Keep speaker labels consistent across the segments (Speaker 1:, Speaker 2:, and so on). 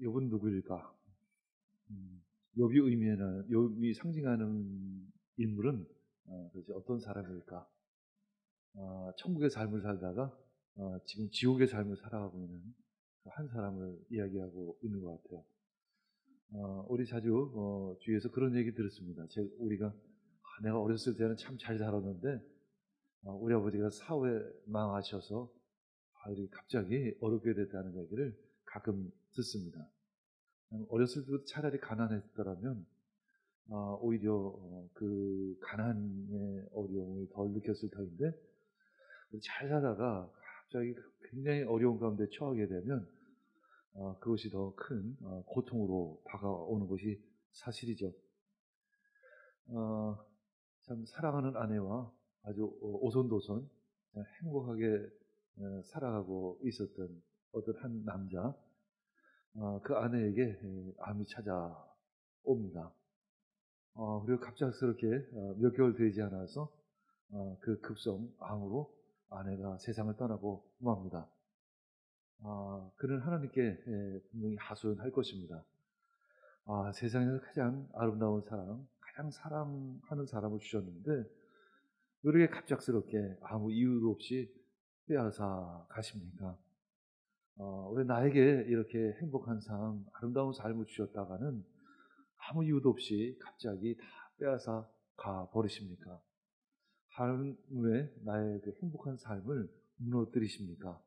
Speaker 1: 욥은 누구일까? 욥이 의미하는, 욥이 상징하는 인물은 도대체 어떤 사람일까? 천국의 삶을 살다가 지금 지옥의 삶을 살아가고 있는 한 사람을 이야기하고 있는 것 같아요. 우리 자주 주위에서 그런 얘기 들었습니다. 우리가 내가 어렸을 때는 참 잘 살았는데 우리 아버지가 사후에 망하셔서 우리 갑자기 어렵게 됐다는 얘기를 가끔 듣습니다. 어렸을 때도 차라리 가난했더라면 오히려 그 가난의 어려움을 덜 느꼈을 터인데, 잘 살다가 갑자기 굉장히 어려운 가운데 처하게 되면 그것이 더 큰 고통으로 다가오는 것이 사실이죠. 참 사랑하는 아내와 아주 오손도손 행복하게 살아가고 있었던 어떤 한 남자, 그 아내에게 암이 찾아옵니다. 그리고 갑작스럽게 몇 개월 되지 않아서 그 급성 암으로 아내가 세상을 떠나고 맙니다. 그는 하나님께 분명히 하소연할 것입니다. 세상에서 가장 아름다운 사람, 가장 사랑하는 사람을 주셨는데 왜 이렇게 갑작스럽게 아무 이유도 없이 빼앗아 가십니까? 왜 나에게 이렇게 행복한 삶, 아름다운 삶을 주셨다가는 아무 이유도 없이 갑자기 다 빼앗아 가 버리십니까? 하나님 왜 나의 그 행복한 삶을 무너뜨리십니까?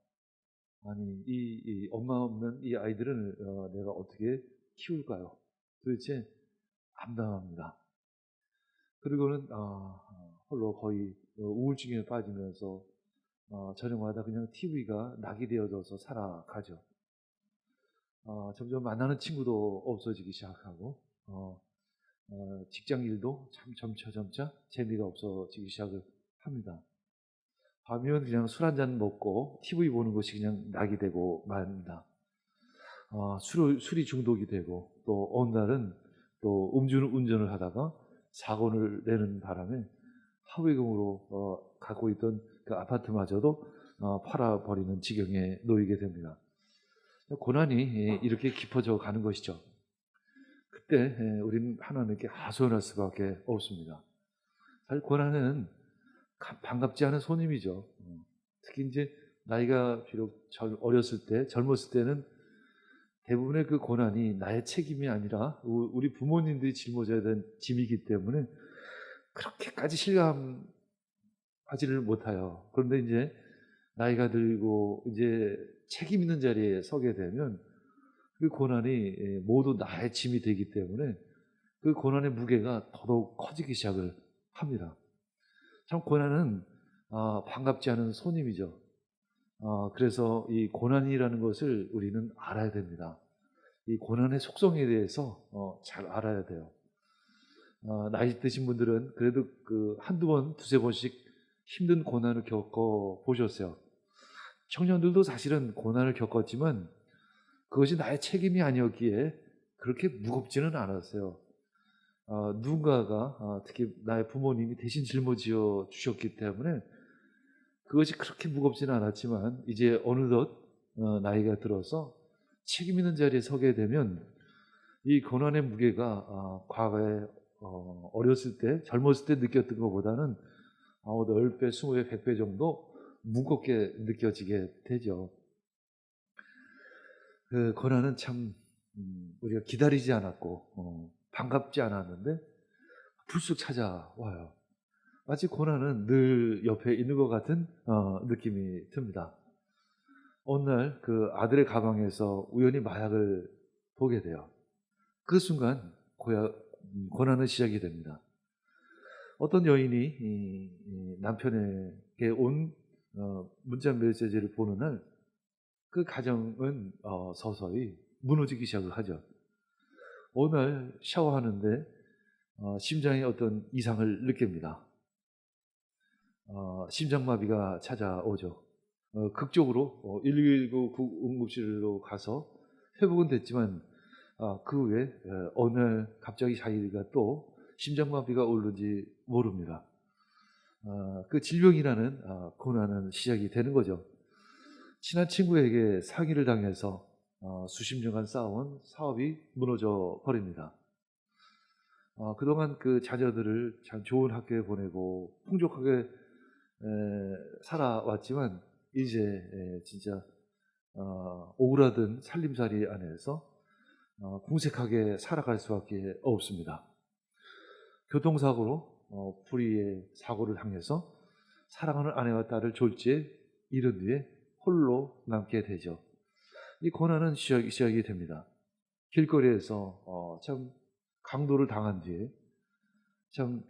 Speaker 1: 아니, 이 엄마 없는 이 아이들은 내가 어떻게 키울까요? 도대체 암담합니다. 그리고는 홀로 거의 우울증에 빠지면서 저녁마다 그냥 TV가 낙이 되어져서 살아가죠. 점점 만나는 친구도 없어지기 시작하고 직장 일도 참 점차 재미가 없어지기 시작을 합니다. 밤이면 그냥 술 한잔 먹고 TV 보는 것이 그냥 낙이 되고 맙니다. 술이 중독이 되고, 또 어느 날은 또 운전을 하다가 사고를 내는 바람에 하위금으로 갖고 있던 그 아파트마저도 팔아버리는 지경에 놓이게 됩니다. 고난이 이렇게 깊어져 가는 것이죠. 그때 우리는 하나님께 하소연할 수밖에 없습니다. 사실 고난은 반갑지 않은 손님이죠. 특히 이제 나이가 비록 젊었을 때는 대부분의 그 고난이 나의 책임이 아니라 우리 부모님들이 짊어져야 되는 짐이기 때문에 그렇게까지 실감하지를 못해요. 그런데 이제 나이가 들고 이제 책임 있는 자리에 서게 되면 그 고난이 모두 나의 짐이 되기 때문에 그 고난의 무게가 더더욱 커지기 시작을 합니다. 참 고난은 반갑지 않은 손님이죠. 그래서 이 고난이라는 것을 우리는 알아야 됩니다. 이 고난의 속성에 대해서 잘 알아야 돼요. 나이 드신 분들은 그래도 그 한두 번, 두세 번씩 힘든 고난을 겪어 보셨어요. 청년들도 사실은 고난을 겪었지만 그것이 나의 책임이 아니었기에 그렇게 무겁지는 않았어요. 누군가가 특히 나의 부모님이 대신 짊어지어 주셨기 때문에 그것이 그렇게 무겁지는 않았지만, 이제 어느덧 나이가 들어서 책임 있는 자리에 서게 되면 이 고난의 무게가 과거에 어렸을 때, 젊었을 때 느꼈던 것보다는 10배, 20배, 100배 정도 무겁게 느껴지게 되죠. 그 고난은 참 우리가 기다리지 않았고 반갑지 않았는데 불쑥 찾아와요. 마치 고난은 늘 옆에 있는 것 같은 느낌이 듭니다. 어느 날 그 아들의 가방에서 우연히 마약을 보게 돼요. 그 순간 고난은 시작이 됩니다. 어떤 여인이 남편에게 온 문자 메시지를 보는 날 그 가정은 서서히 무너지기 시작을 하죠. 어느 날 샤워하는데 심장에 어떤 이상을 느낍니다. 심장마비가 찾아오죠. 극적으로 119 응급실로 가서 회복은 됐지만 그 후에 어느 날 갑자기 자기가 또 심장마비가 오는지 모릅니다. 그 질병이라는 고난은 시작이 되는 거죠. 친한 친구에게 사기를 당해서 수십 년간 쌓아온 사업이 무너져 버립니다. 그동안 그 자녀들을 참 좋은 학교에 보내고 풍족하게 살아왔지만 이제 진짜 오그라든 살림살이 안에서 궁색하게 살아갈 수밖에 없습니다. 교통사고로 불의의 사고를 당해서 사랑하는 아내와 딸을 졸지에 잃은 뒤에 홀로 남게 되죠. 이 고난은 시작이 됩니다. 길거리에서 참 강도를 당한 뒤에 참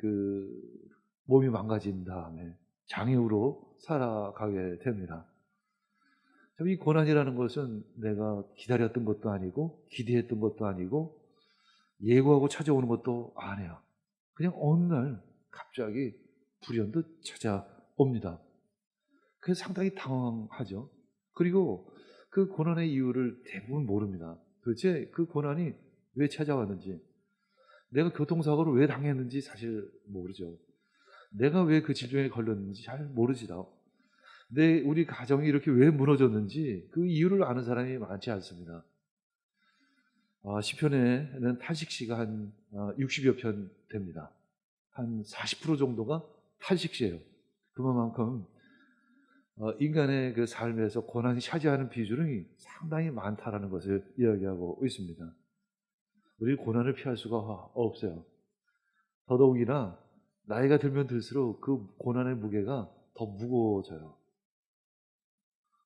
Speaker 1: 몸이 망가진 다음에 장애우로 살아가게 됩니다. 참 이 고난이라는 것은 내가 기다렸던 것도 아니고 기대했던 것도 아니고 예고하고 찾아오는 것도 아니야. 그냥 어느 날 갑자기 불현듯 찾아옵니다. 그래서 상당히 당황하죠. 그리고 그 고난의 이유를 대부분 모릅니다. 도대체 그 고난이 왜 찾아왔는지, 내가 교통사고를 왜 당했는지 사실 모르죠. 내가 왜 그 질병에 걸렸는지 잘 모르지도. 우리 가정이 이렇게 왜 무너졌는지 그 이유를 아는 사람이 많지 않습니다. 시편에는 탄식시가 한 60여 편 됩니다. 한 40% 정도가 탄식시예요. 그만큼 인간의 그 삶에서 고난이 차지하는 비중이 상당히 많다라는 것을 이야기하고 있습니다. 우리 고난을 피할 수가 없어요. 더더욱이나 나이가 들면 들수록 그 고난의 무게가 더 무거워져요.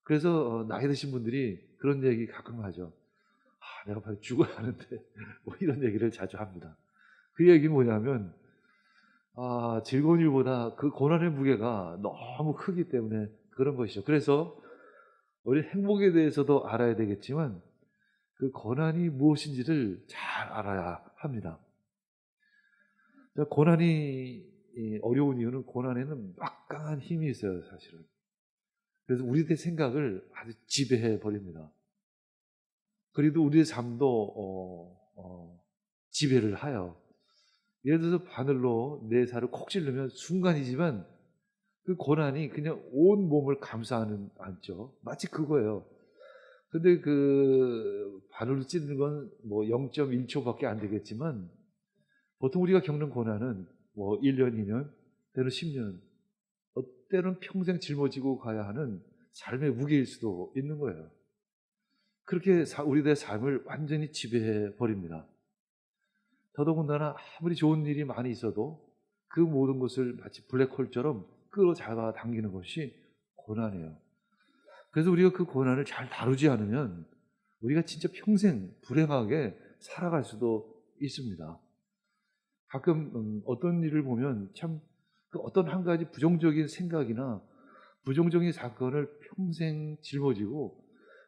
Speaker 1: 그래서 나이 드신 분들이 그런 얘기 가끔 하죠. 내가 빨리 죽어야 하는데 뭐 이런 얘기를 자주 합니다. 그 얘기는 뭐냐면 즐거운 일보다 그 고난의 무게가 너무 크기 때문에 그런 것이죠. 그래서 우리 행복에 대해서도 알아야 되겠지만 그 고난이 무엇인지를 잘 알아야 합니다. 고난이 어려운 이유는 고난에는 막강한 힘이 있어요, 사실은. 그래서 우리들의 생각을 아주 지배해 버립니다. 그래도 우리의 삶도 지배를 하여. 예를 들어서 바늘로 내 살을 콕 찌르면 순간이지만 그 고난이 그냥 온 몸을 감싸는 않죠. 마치 그거예요. 근데 그 바늘로 찌르는 건 뭐 0.1초밖에 안 되겠지만 보통 우리가 겪는 고난은 뭐 1년, 2년, 때로는 10년, 때로는 평생 짊어지고 가야 하는 삶의 무게일 수도 있는 거예요. 그렇게 우리들의 삶을 완전히 지배해 버립니다. 더더군다나 아무리 좋은 일이 많이 있어도 그 모든 것을 마치 블랙홀처럼 끌어잡아 당기는 것이 고난이에요. 그래서 우리가 그 고난을 잘 다루지 않으면 우리가 진짜 평생 불행하게 살아갈 수도 있습니다. 가끔 어떤 일을 보면 참 그 어떤 한 가지 부정적인 생각이나 부정적인 사건을 평생 짊어지고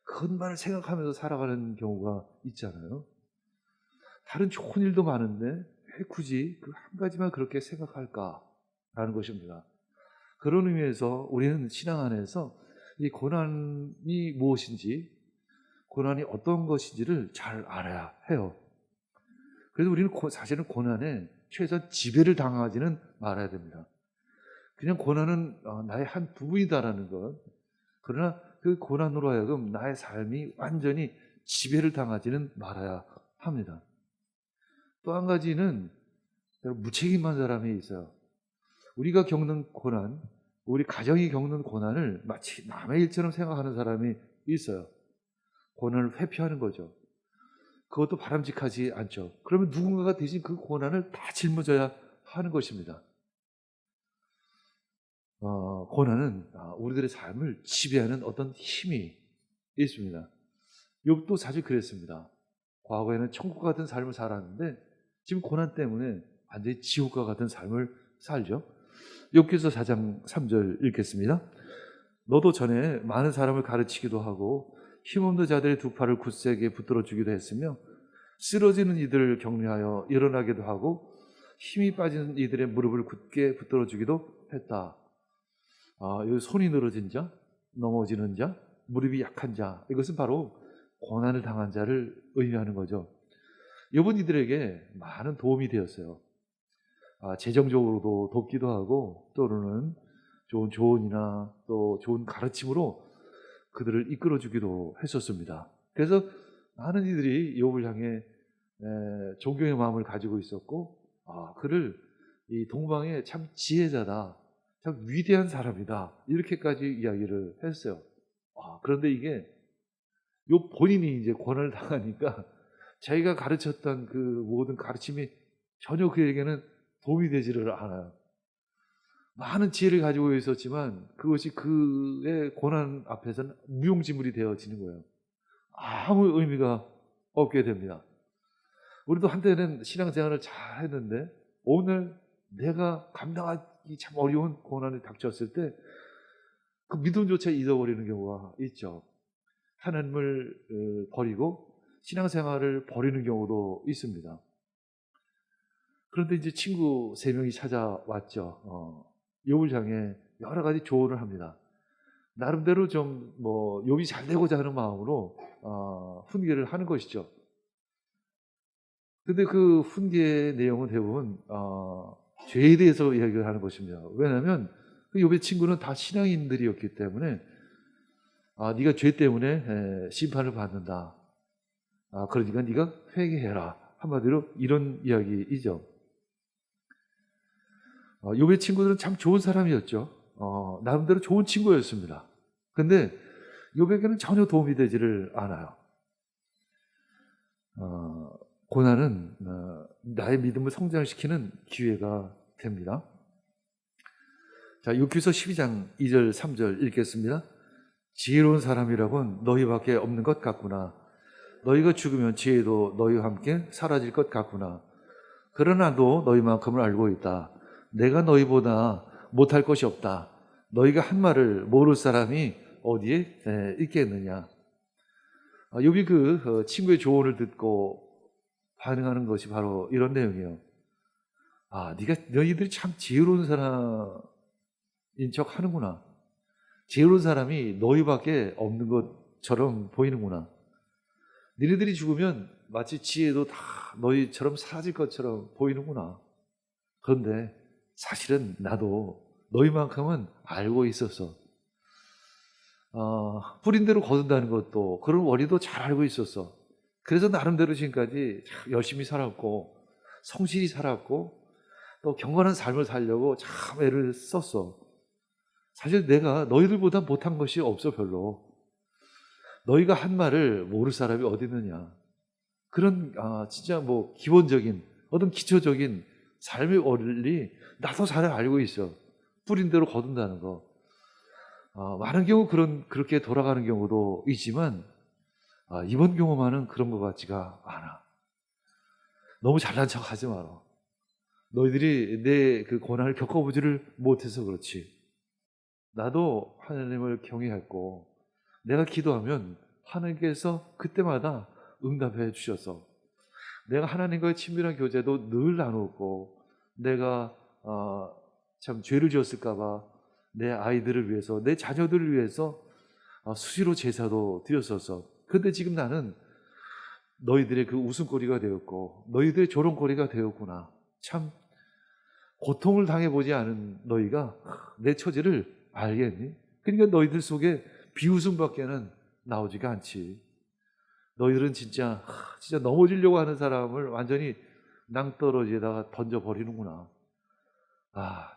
Speaker 1: 그것만을 생각하면서 살아가는 경우가 있잖아요. 다른 좋은 일도 많은데 왜 굳이 그 한 가지만 그렇게 생각할까라는 것입니다. 그런 의미에서 우리는 신앙 안에서 이 고난이 무엇인지, 고난이 어떤 것인지를 잘 알아야 해요. 그래서 우리는 사실은 고난에 최소한 지배를 당하지는 말아야 됩니다. 그냥 고난은 나의 한 부분이다라는 것. 그러나 그 고난으로 하여금 나의 삶이 완전히 지배를 당하지는 말아야 합니다. 또 한 가지는 무책임한 사람이 있어요. 우리가 겪는 고난, 우리 가정이 겪는 고난을 마치 남의 일처럼 생각하는 사람이 있어요. 고난을 회피하는 거죠. 그것도 바람직하지 않죠. 그러면 누군가가 대신 그 고난을 다 짊어져야 하는 것입니다. 고난은 우리들의 삶을 지배하는 어떤 힘이 있습니다. 욥도 사실 그랬습니다. 과거에는 천국 같은 삶을 살았는데 지금 고난 때문에 완전히 지옥과 같은 삶을 살죠. 욥기서 4장 3절 읽겠습니다. 너도 전에 많은 사람을 가르치기도 하고 힘없는 자들의 두 팔을 굳세게 붙들어 주기도 했으며 쓰러지는 이들을 격려하여 일어나기도 하고 힘이 빠진 이들의 무릎을 굳게 붙들어 주기도 했다. 여기 손이 늘어진 자, 넘어지는 자, 무릎이 약한 자, 이것은 바로 고난을 당한 자를 의미하는 거죠. 욥은 이들에게 많은 도움이 되었어요. 재정적으로도 돕기도 하고 또는 좋은 조언이나 또 좋은 가르침으로 그들을 이끌어주기도 했었습니다. 그래서 많은 이들이 욥을 향해 존경의 마음을 가지고 있었고, 그를 이 동방의 참 지혜자다, 참 위대한 사람이다, 이렇게까지 이야기를 했어요. 그런데 이게 욥 본인이 이제 고난을 당하니까 자기가 가르쳤던 그 모든 가르침이 전혀 그에게는 도움이 되지를 않아요. 많은 지혜를 가지고 있었지만 그것이 그의 고난 앞에서는 무용지물이 되어지는 거예요. 아무 의미가 없게 됩니다. 우리도 한때는 신앙생활을 잘 했는데 오늘 내가 감당하기 참 어려운 고난이 닥쳤을 때 그 믿음조차 잊어버리는 경우가 있죠. 하나님을 버리고 신앙생활을 버리는 경우도 있습니다. 그런데 이제 친구 3명이 찾아왔죠. 욥을 향해 여러 가지 조언을 합니다. 나름대로 좀 욥이 잘 되고자 하는 마음으로 훈계를 하는 것이죠. 근데 그 훈계의 내용은 대부분 죄에 대해서 이야기를 하는 것입니다. 왜냐하면 그 욥의 친구는 다 신앙인들이었기 때문에 네가 죄 때문에 심판을 받는다. 그러니까 네가 회개해라. 한마디로 이런 이야기이죠. 욥의 친구들은 참 좋은 사람이었죠. 나름대로 좋은 친구였습니다. 근데 욥에게는 전혀 도움이 되지를 않아요. 고난은 나의 믿음을 성장시키는 기회가 됩니다. 자, 욥기서 12장 2절 3절 읽겠습니다. 지혜로운 사람이라곤 너희밖에 없는 것 같구나. 너희가 죽으면 지혜도 너희와 함께 사라질 것 같구나. 그러나 도 너희만큼을 알고 있다. 내가 너희보다 못할 것이 없다. 너희가 한 말을 모를 사람이 어디에 있겠느냐. 욥이 그 친구의 조언을 듣고 반응하는 것이 바로 이런 내용이에요. 너희들이 참 지혜로운 사람인 척 하는구나. 지혜로운 사람이 너희밖에 없는 것처럼 보이는구나. 너희들이 죽으면 마치 지혜도 다 너희처럼 사라질 것처럼 보이는구나. 그런데 사실은 나도 너희만큼은 알고 있었어. 뿌린 대로 거둔다는 것도, 그런 원리도 잘 알고 있었어. 그래서 나름대로 지금까지 열심히 살았고 성실히 살았고 또 경건한 삶을 살려고 참 애를 썼어. 사실 내가 너희들보다 못한 것이 없어. 별로. 너희가 한 말을 모를 사람이 어디 있느냐. 그런 진짜 기본적인 어떤 기초적인 삶의 원리 나도 잘 알고 있어. 뿌린 대로 거둔다는 거. 많은 경우 그렇게 돌아가는 경우도 있지만 이번 경우만은 그런 것 같지가 않아. 너무 잘난 척 하지 마라. 너희들이 내 그 고난을 겪어보지를 못해서 그렇지. 나도 하나님을 경외했고 내가 기도하면 하나님께서 그때마다 응답해 주셔서 내가 하나님과의 친밀한 교제도 늘 나누고 내가 참 죄를 지었을까 봐 내 아이들을 위해서 내 자녀들을 위해서 수시로 제사도 드렸었어. 근데 지금 나는 너희들의 그 웃음거리가 되었고 너희들의 조롱거리가 되었구나. 참 고통을 당해보지 않은 너희가 내 처지를 알겠니? 그러니까 너희들 속에 비웃음밖에는 나오지가 않지. 너희들은 진짜 넘어지려고 하는 사람을 완전히 낭떠러지에다가 던져버리는구나.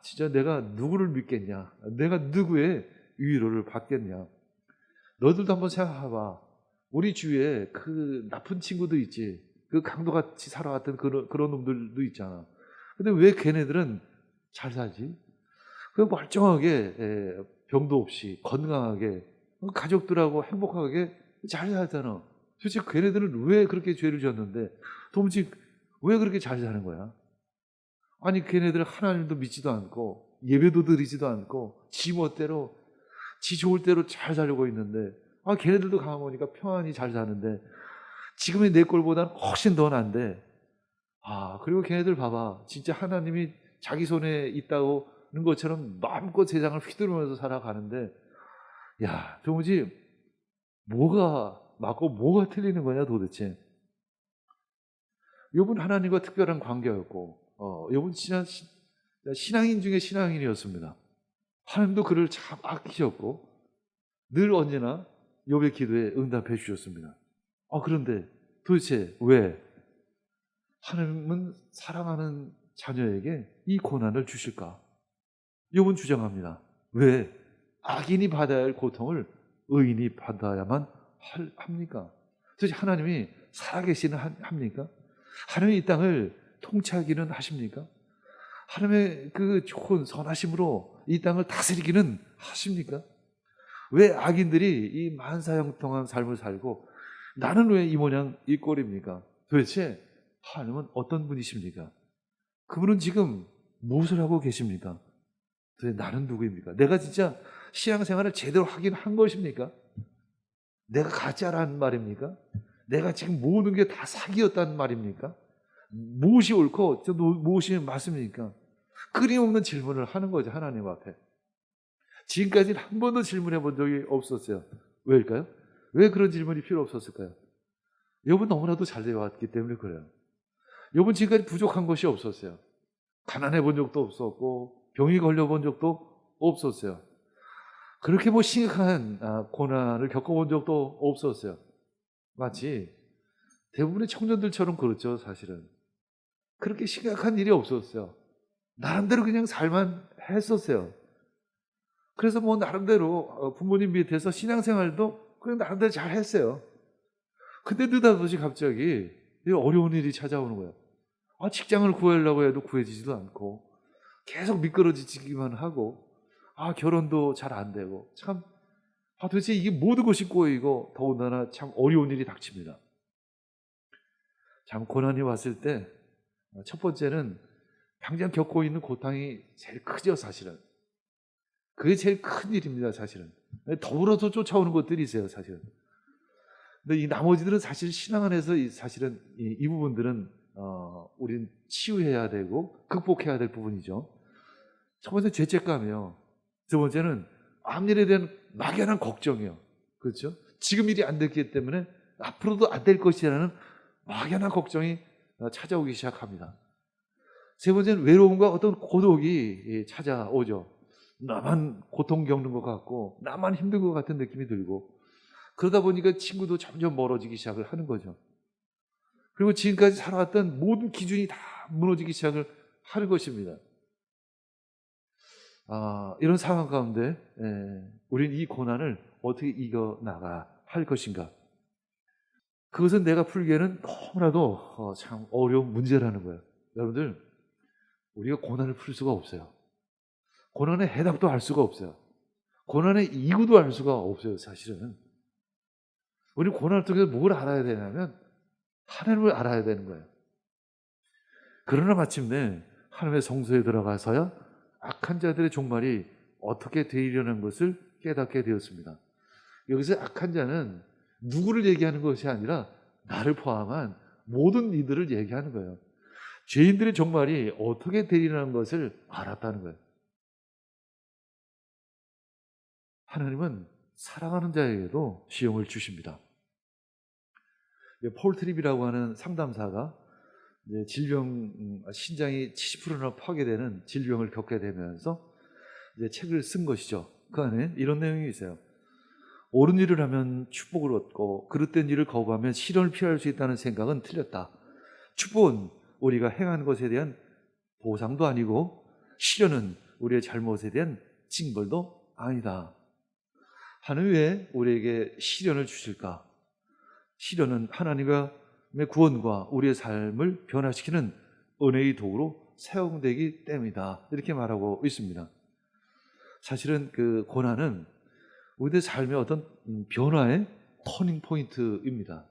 Speaker 1: 진짜 내가 누구를 믿겠냐? 내가 누구의 위로를 받겠냐? 너희들도 한번 생각해봐. 우리 주위에 그 나쁜 친구들 있지. 그 강도같이 살아왔던 그런 놈들도 있잖아. 근데 왜 걔네들은 잘 살지? 그 멀쩡하게 병도 없이 건강하게 가족들하고 행복하게 잘 살잖아. 도대체 걔네들은 왜 그렇게 죄를 지었는데 도무지 왜 그렇게 잘 사는 거야? 아니 걔네들은 하나님도 믿지도 않고 예배도 드리지도 않고 지 멋대로 지 좋을 대로 잘 살려고 있는데 걔네들도 가보니까 평안히 잘 사는데 지금의 내 꼴보다는 훨씬 더 난데 그리고 걔네들 봐봐. 진짜 하나님이 자기 손에 있다는 것처럼 마음껏 세상을 휘두르면서 살아가는데 도무지 뭐가 맞고 뭐가 틀리는 거냐 도대체. 욥은 하나님과 특별한 관계였고 욥은 진짜 신앙인 중에 신앙인이었습니다. 하나님도 그를 참 아끼셨고 늘 언제나 욥의 기도에 응답해 주셨습니다. 그런데 도대체 왜 하나님은 사랑하는 자녀에게 이 고난을 주실까? 욥은 주장합니다. 왜 악인이 받아야 할 고통을 의인이 받아야만 합니까? 도대체 하나님이 살아계시는 합니까? 하나님이 이 땅을 통치하기는 하십니까? 하나님의 그 좋은 선하심으로 이 땅을 다스리기는 하십니까? 왜 악인들이 이 만사형통한 삶을 살고 나는 왜 이 모양 이 꼴입니까? 도대체 하나님은 어떤 분이십니까? 그분은 지금 무엇을 하고 계십니까? 도대체 나는 누구입니까? 내가 진짜 신앙생활을 제대로 하긴 한 것입니까? 내가 가짜라는 말입니까? 내가 지금 모든 게 다 사기였다는 말입니까? 무엇이 옳고 무엇이 맞습니까? 끊임없는 질문을 하는 거죠, 하나님 앞에. 지금까지는 한 번도 질문해 본 적이 없었어요. 왜일까요? 왜 그런 질문이 필요 없었을까요? 욥은 너무나도 잘 되어왔기 때문에 그래요. 욥은 지금까지 부족한 것이 없었어요. 가난해 본 적도 없었고 병이 걸려 본 적도 없었어요. 그렇게 심각한 고난을 겪어본 적도 없었어요. 마치 대부분의 청년들처럼 그렇죠, 사실은. 그렇게 심각한 일이 없었어요. 나름대로 그냥 살만 했었어요. 그래서 나름대로 부모님 밑에서 신앙생활도 그냥 나름대로 잘 했어요. 근데 느닷없이 갑자기 어려운 일이 찾아오는 거예요. 직장을 구하려고 해도 구해지지도 않고 계속 미끄러지기만 하고 결혼도 잘 안 되고 참 도대체 이게 모든 것이 꼬이고 더군다나 참 어려운 일이 닥칩니다. 참 고난이 왔을 때 첫 번째는 당장 겪고 있는 고통이 제일 크죠, 사실은. 그게 제일 큰 일입니다, 사실은. 더불어서 쫓아오는 것들이 있어요, 사실은. 근데 이 나머지들은 사실 신앙 안에서 사실은 이 부분들은 우린 치유해야 되고 극복해야 될 부분이죠. 첫 번째 죄책감이요. 두 번째는 앞일에 대한 막연한 걱정이요. 그렇죠? 지금 일이 안 됐기 때문에 앞으로도 안 될 것이라는 막연한 걱정이 찾아오기 시작합니다. 세 번째는 외로움과 어떤 고독이 찾아오죠. 나만 고통 겪는 것 같고 나만 힘든 것 같은 느낌이 들고 그러다 보니까 친구도 점점 멀어지기 시작을 하는 거죠. 그리고 지금까지 살아왔던 모든 기준이 다 무너지기 시작을 하는 것입니다. 이런 상황 가운데 우리는 이 고난을 어떻게 이겨나가야 할 것인가? 그것은 내가 풀기에는 너무나도 참 어려운 문제라는 거예요. 여러분들, 우리가 고난을 풀 수가 없어요. 고난의 해답도 알 수가 없어요. 고난의 이유도 알 수가 없어요, 사실은. 우리 고난을 통해서 뭘 알아야 되냐면 하나님을 알아야 되는 거예요. 그러나 마침내 하나님의 성소에 들어가서야 악한 자들의 종말이 어떻게 되리려는 것을 깨닫게 되었습니다. 여기서 악한 자는 누구를 얘기하는 것이 아니라 나를 포함한 모든 이들을 얘기하는 거예요. 죄인들의 종말이 어떻게 되리라는 것을 알았다는 거예요. 하나님은 사랑하는 자에게도 시험을 주십니다. 폴 트립이라고 하는 상담사가 신장이 70%나 파괴되는 질병을 겪게 되면서 책을 쓴 것이죠. 그 안에 이런 내용이 있어요. 옳은 일을 하면 축복을 얻고 그릇된 일을 거부하면 시련을 피할 수 있다는 생각은 틀렸다. 축복은 우리가 행한 것에 대한 보상도 아니고 시련은 우리의 잘못에 대한 징벌도 아니다. 하나님 왜 우리에게 시련을 주실까? 시련은 하나님의 구원과 우리의 삶을 변화시키는 은혜의 도구로 사용되기 때문이다. 이렇게 말하고 있습니다. 사실은 그 고난은 우리의 삶의 어떤 변화의 터닝 포인트입니다.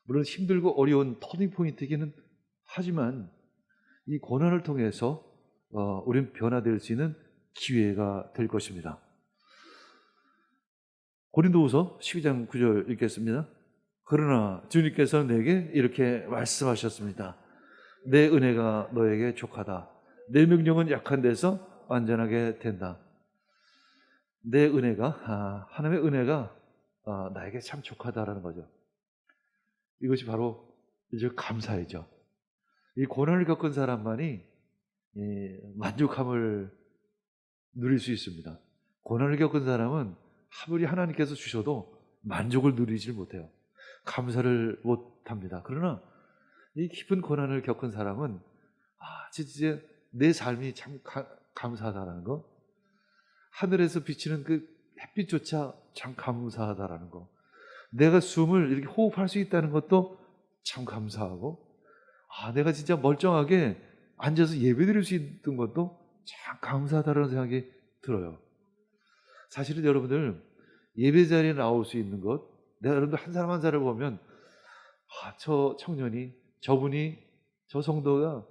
Speaker 1: 물론 힘들고 어려운 터닝 포인트이기는 하지만 이 고난을 통해서 우리는 변화될 수 있는 기회가 될 것입니다. 고린도후서 12장 9절 읽겠습니다. 그러나 주님께서 내게 이렇게 말씀하셨습니다. 내 은혜가 너에게 족하다. 내 능력은 약한 데서 완전하게 된다. 내 은혜가 하나님의 은혜가 나에게 참 족하다라는 거죠. 이것이 바로 이제 감사이죠. 이 고난을 겪은 사람만이 만족함을 누릴 수 있습니다. 고난을 겪은 사람은 아무리 하나님께서 주셔도 만족을 누리질 못해요. 감사를 못합니다. 그러나 이 깊은 고난을 겪은 사람은 진짜 내 삶이 참 감사하다는 거, 하늘에서 비치는 그 햇빛조차 참 감사하다라는 거, 내가 숨을 이렇게 호흡할 수 있다는 것도 참 감사하고, 내가 진짜 멀쩡하게 앉아서 예배드릴 수 있는 것도 참 감사하다는 생각이 들어요. 사실은 여러분들 예배 자리에 나올 수 있는 것, 내가 여러분들 한 사람 한 사람을 보면 저 청년이, 저분이, 저 성도가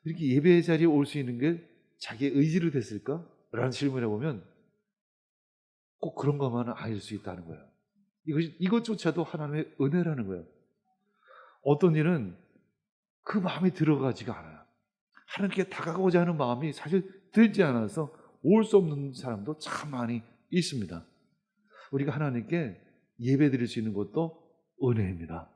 Speaker 1: 이렇게 예배 자리에 올 수 있는 게 자기의 의지로 됐을까? 라는 질문을 해보면 꼭 그런 것만은 아닐 수 있다는 거예요. 이것조차도 하나님의 은혜라는 거예요. 어떤 일은 그 마음이 들어가지가 않아요. 하나님께 다가가고자 하는 마음이 사실 들지 않아서 올 수 없는 사람도 참 많이 있습니다. 우리가 하나님께 예배 드릴 수 있는 것도 은혜입니다.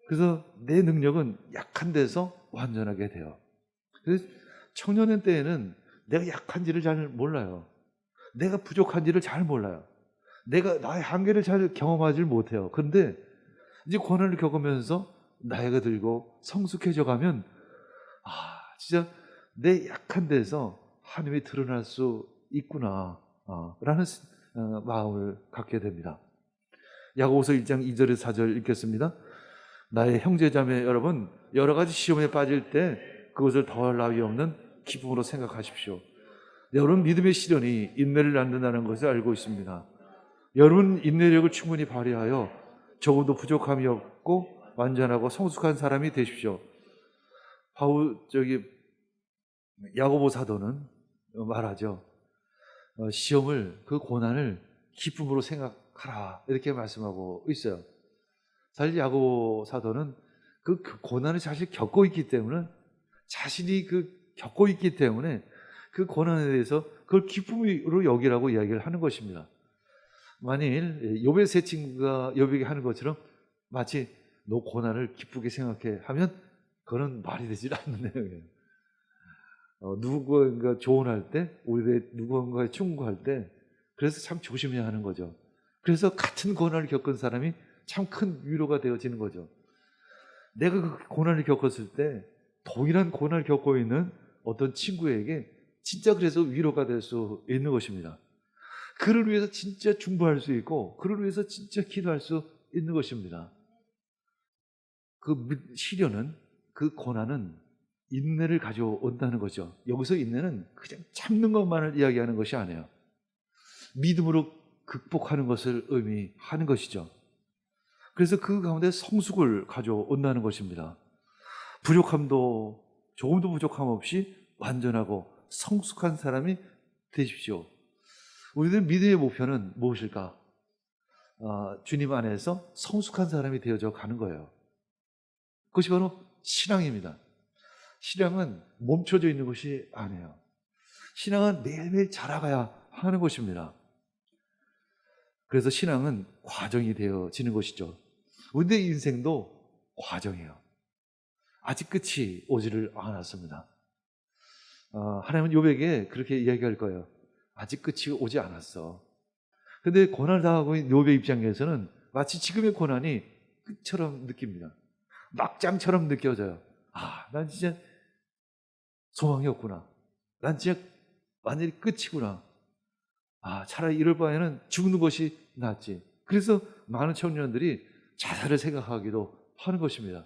Speaker 1: 그래서 내 능력은 약한 데서 완전하게 돼요. 그래서 청소년 때에는 내가 약한지를 잘 몰라요. 내가 부족한지를 잘 몰라요. 내가 나의 한계를 잘 경험하지 못해요. 그런데 이제 고난을 겪으면서 나이가 들고 성숙해져 가면 진짜 내 약한 데서 하나님이 드러날 수 있구나 라는 마음을 갖게 됩니다. 야고보서 1장 2절에서 4절 읽겠습니다. 나의 형제자매 여러분, 여러 가지 시험에 빠질 때 그것을 더할 나위 없는 기쁨으로 생각하십시오. 여러분 믿음의 시련이 인내를 낳는다는 것을 알고 있습니다. 여러분 인내력을 충분히 발휘하여 조금도 부족함이 없고 완전하고 성숙한 사람이 되십시오. 야고보 사도는 말하죠. 시험을, 그 고난을 기쁨으로 생각하라 이렇게 말씀하고 있어요. 사실 야고보 사도는 그 고난을 사실 겪고 있기 때문에, 자신이 겪고 있기 때문에 그 고난에 대해서 그걸 기쁨으로 여기라고 이야기를 하는 것입니다. 만일 욥의 세 친구가 욥에게 하는 것처럼 마치 너 고난을 기쁘게 생각해 하면 그건 말이 되질 않는 내용이에요. 누구인가 조언할 때, 우리 누구인가에 충고할 때, 그래서 참 조심해야 하는 거죠. 그래서 같은 고난을 겪은 사람이 참 큰 위로가 되어지는 거죠. 내가 그 고난을 겪었을 때 동일한 고난을 겪고 있는 어떤 친구에게 진짜 그래서 위로가 될 수 있는 것입니다. 그를 위해서 진짜 중보할 수 있고, 그를 위해서 진짜 기도할 수 있는 것입니다. 그 시련은, 그 고난은 인내를 가져온다는 거죠. 여기서 인내는 그냥 참는 것만을 이야기하는 것이 아니에요. 믿음으로 극복하는 것을 의미하는 것이죠. 그래서 그 가운데 성숙을 가져온다는 것입니다. 부족함도 조금도 부족함 없이 완전하고 성숙한 사람이 되십시오. 우리들 믿음의 목표는 무엇일까? 주님 안에서 성숙한 사람이 되어져 가는 거예요. 그것이 바로 신앙입니다. 신앙은 멈춰져 있는 것이 아니에요. 신앙은 매일매일 자라가야 하는 것입니다. 그래서 신앙은 과정이 되어지는 것이죠. 우리의 인생도 과정이에요. 아직 끝이 오지를 않았습니다. 하나님은 욥에게 그렇게 이야기할 거예요. 아직 끝이 오지 않았어. 근데 고난을 당하고 있는 욥의 입장에서는 마치 지금의 고난이 끝처럼 느낍니다. 막장처럼 느껴져요. 난 진짜 소망이 없구나. 난 진짜 완전히 끝이구나. 차라리 이럴 바에는 죽는 것이 낫지. 그래서 많은 청년들이 자살을 생각하기도 하는 것입니다.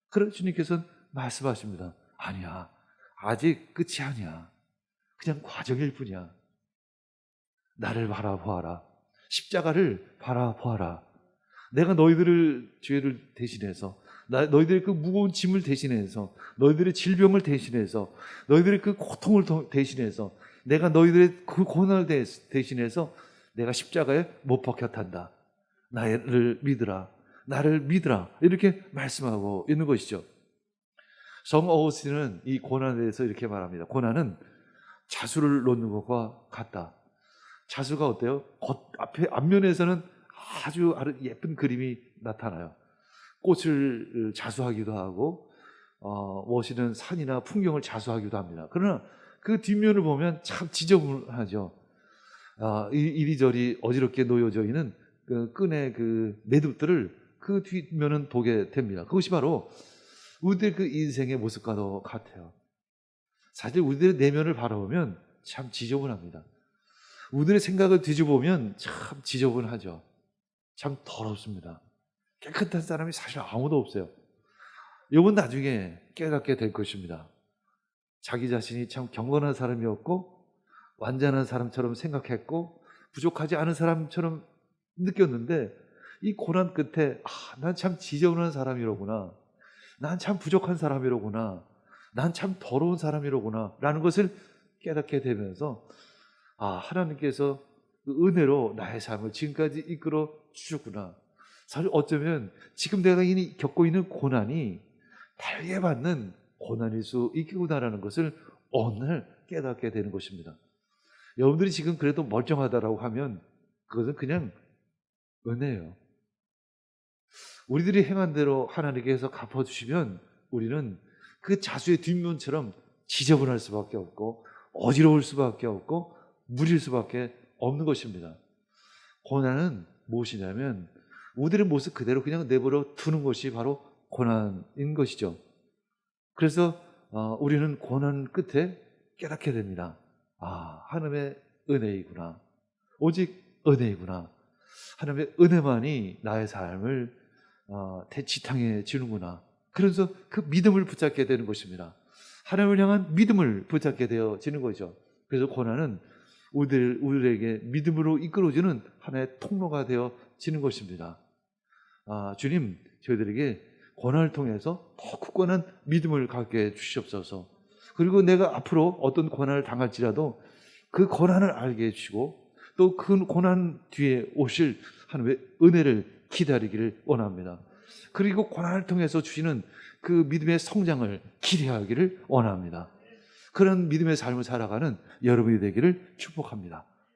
Speaker 1: 그런 주님께서는 말씀하십니다. 아니야. 아직 끝이 아니야. 그냥 과정일 뿐이야. 나를 바라보아라. 십자가를 바라보아라. 내가 너희들의 죄를 대신해서, 너희들의 그 무거운 짐을 대신해서, 너희들의 질병을 대신해서, 너희들의 그 고통을 대신해서, 내가 너희들의 그 고난을 대신해서 내가 십자가에 못 박혔단다. 나를 믿으라. 나를 믿으라. 이렇게 말씀하고 있는 것이죠. 성 어거스틴은 이 고난에 대해서 이렇게 말합니다. 고난은 자수를 놓는 것과 같다. 자수가 어때요? 앞면에서는 아주 예쁜 그림이 나타나요. 꽃을 자수하기도 하고, 멋있는 산이나 풍경을 자수하기도 합니다. 그러나 그 뒷면을 보면 참 지저분하죠. 이리저리 어지럽게 놓여져 있는 그 끈의 그 매듭들을 그 뒷면은 보게 됩니다. 그것이 바로 우리들 그 인생의 모습과도 같아요. 사실 우리들의 내면을 바라보면 참 지저분합니다. 우리들의 생각을 뒤져보면 참 지저분하죠. 참 더럽습니다. 깨끗한 사람이 사실 아무도 없어요. 이건 나중에 깨닫게 될 것입니다. 자기 자신이 참 경건한 사람이었고 완전한 사람처럼 생각했고 부족하지 않은 사람처럼 느꼈는데 이 고난 끝에 난 참 지저분한 사람이로구나. 난 참 부족한 사람이로구나. 난 참 더러운 사람이로구나 라는 것을 깨닫게 되면서 하나님께서 그 은혜로 나의 삶을 지금까지 이끌어 주셨구나. 사실 어쩌면 지금 내가 겪고 있는 고난이 달게 받는 고난일 수 있구나라는 것을 오늘 깨닫게 되는 것입니다. 여러분들이 지금 그래도 멀쩡하다라고 하면 그것은 그냥 은혜예요. 우리들이 행한 대로 하나님께서 갚아주시면 우리는 그 자수의 뒷면처럼 지저분할 수밖에 없고 어지러울 수밖에 없고 무릴 수밖에 없는 것입니다. 고난은 무엇이냐면 우리들의 모습 그대로 그냥 내버려 두는 것이 바로 고난인 것이죠. 그래서 우리는 고난 끝에 깨닫게 됩니다. 하나님의 은혜이구나. 오직 은혜이구나. 하나님의 은혜만이 나의 삶을 지탱해 주는구나. 그래서 그 믿음을 붙잡게 되는 것입니다. 하나님을 향한 믿음을 붙잡게 되어지는 거죠. 그래서 고난은 우리에게 믿음으로 이끌어주는 하나의 통로가 되어지는 것입니다. 주님, 저희들에게 고난을 통해서 더 굳건한 믿음을 갖게 해주시옵소서. 그리고 내가 앞으로 어떤 고난을 당할지라도 그 고난을 알게 해주시고 또 그 고난 뒤에 오실 하나님의 은혜를 기다리기를 원합니다. 그리고 고난을 통해서 주시는 그 믿음의 성장을 기대하기를 원합니다. 그런 믿음의 삶을 살아가는 여러분이 되기를 축복합니다.